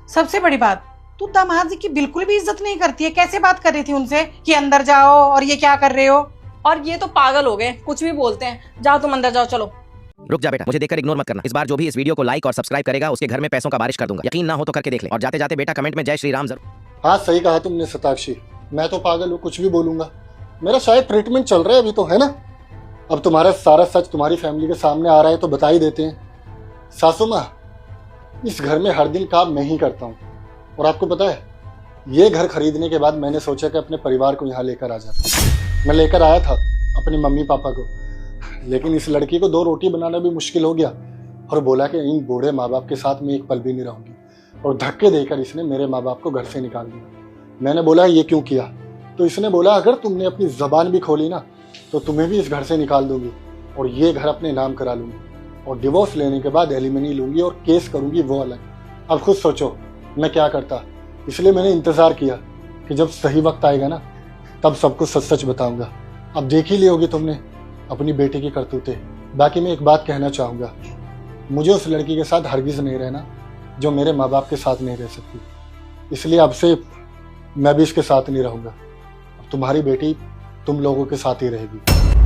सबसे बड़ी बात, तू दामाद जी की बिल्कुल भी इज्जत नहीं करती है। कैसे बात कर रही थी उनसे कि अंदर जाओ और ये क्या कर रहे हो? और ये तो पागल हो गए, कुछ भी बोलते हैं। जाओ तुम अंदर जाओ, चलो। रुक जा बेटा, मुझे देखकर इग्नोर मत करना। इस बार जो भी इस वीडियो को लाइक और सब्सक्राइब करेगा उसके घर में पैसों का बारिश कर दूंगा। यकीन ना हो तो करके देख ले। और जाते जाते बेटा कमेंट में जय श्री राम जरूर। हाँ सही कहा तुमने शताक्षी, मैं तो पागल हूँ, कुछ भी बोलूंगा। मेरा शायद ट्रीटमेंट चल रहा है अभी तो, है ना। अब तुम्हारा सारा सच तुम्हारी फैमिली के सामने आ रहा है तो बता ही देते हैं। सासू माँ, इस घर में हर दिन काम मैं ही करता हूँ। और आपको पता है, ये घर खरीदने के बाद मैंने सोचा कि अपने परिवार को यहाँ लेकर आ जाता। मैं लेकर आया था अपनी मम्मी पापा को, लेकिन इस लड़की को 2 रोटी बनाना भी मुश्किल हो गया। और बोला कि इन बूढ़े माँ बाप के साथ मैं एक पल भी नहीं रहूंगी। और धक्के देकर इसने मेरे माँ बाप को घर से निकाल दिया। मैंने बोला ये क्यों किया, तो इसने बोला अगर तुमने अपनी जबान भी खोली ना तो तुम्हें भी इस घर से निकाल दूंगी और ये घर अपने नाम करा लूंगी। और डिवोर्स लेने के बाद एलिमनी लूंगी और केस करूंगी वो अलग। अब खुद सोचो मैं क्या करता। इसलिए मैंने इंतजार किया कि जब सही वक्त आएगा ना तब सब कुछ सच सच बताऊंगा। अब देख ही ली होगी तुमने अपनी बेटी की करतूतें। बाकी मैं एक बात कहना चाहूँगा, मुझे उस लड़की के साथ हरगिज़ नहीं रहना जो मेरे माँ बाप के साथ नहीं रह सकती। इसलिए अब से मैं भी इसके साथ नहीं रहूँगा। अब तुम्हारी बेटी तुम लोगों के साथ ही रहेगी।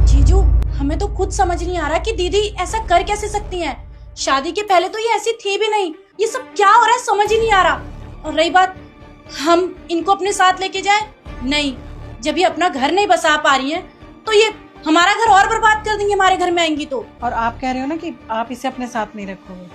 जीजू, हमें तो खुद समझ नहीं आ रहा कि दीदी ऐसा कर कैसे सकती हैं। शादी के पहले तो ये ऐसी थी भी नहीं। ये सब क्या हो रहा है समझ ही नहीं आ रहा। और रही बात हम इनको अपने साथ लेके जाएं, नहीं, जब ये अपना घर नहीं बसा पा रही हैं तो ये हमारा घर और बर्बाद कर देंगे हमारे घर में आएंगी तो। और आप कह रहे हो ना कि आप इसे अपने साथ नहीं रखोगे,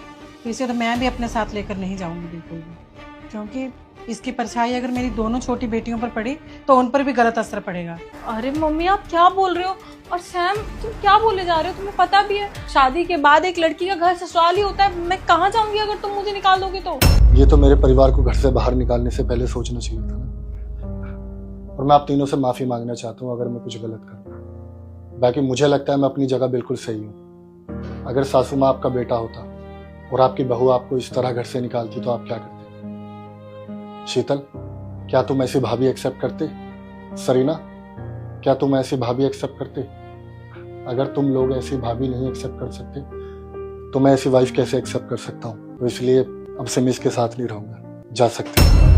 तो इसे तो मैं भी अपने साथ लेकर नहीं जाऊंगी बिल्कुल भी। क्योंकि इसकी परछाई अगर मेरी दोनों छोटी बेटियों पर पड़ी तो उन पर भी गलत असर पड़ेगा। अरे मम्मी आप क्या बोल रहे हो? और सैम तुम क्या बोले जा रहे हो? तुम्हें पता भी है शादी के बाद एक लड़की का घर ससुराल ही होता है। मैं कहाँ जाऊंगी अगर तुम मुझे निकाल दोगे तो? ये तो मेरे परिवार को घर से बाहर निकालने से पहले सोचना चाहिए था ना। और मैं आप तीनों से माफी मांगना चाहता हूँ अगर मैं कुछ गलत कर। बाकी मुझे लगता है मैं अपनी जगह बिल्कुल सही हूँ। अगर सासू माँ आपका बेटा होता और आपकी बहू आपको इस तरह घर से निकालती तो आप क्या करते? शीतल, क्या तुम ऐसी भाभी एक्सेप्ट करते? सरीना, क्या तुम ऐसी भाभी एक्सेप्ट करते? अगर तुम लोग ऐसी भाभी नहीं एक्सेप्ट कर सकते तो मैं ऐसी वाइफ कैसे एक्सेप्ट कर सकता हूँ? तो इसलिए अब से मैं इसके साथ नहीं रहूंगा। जा सकते हैं।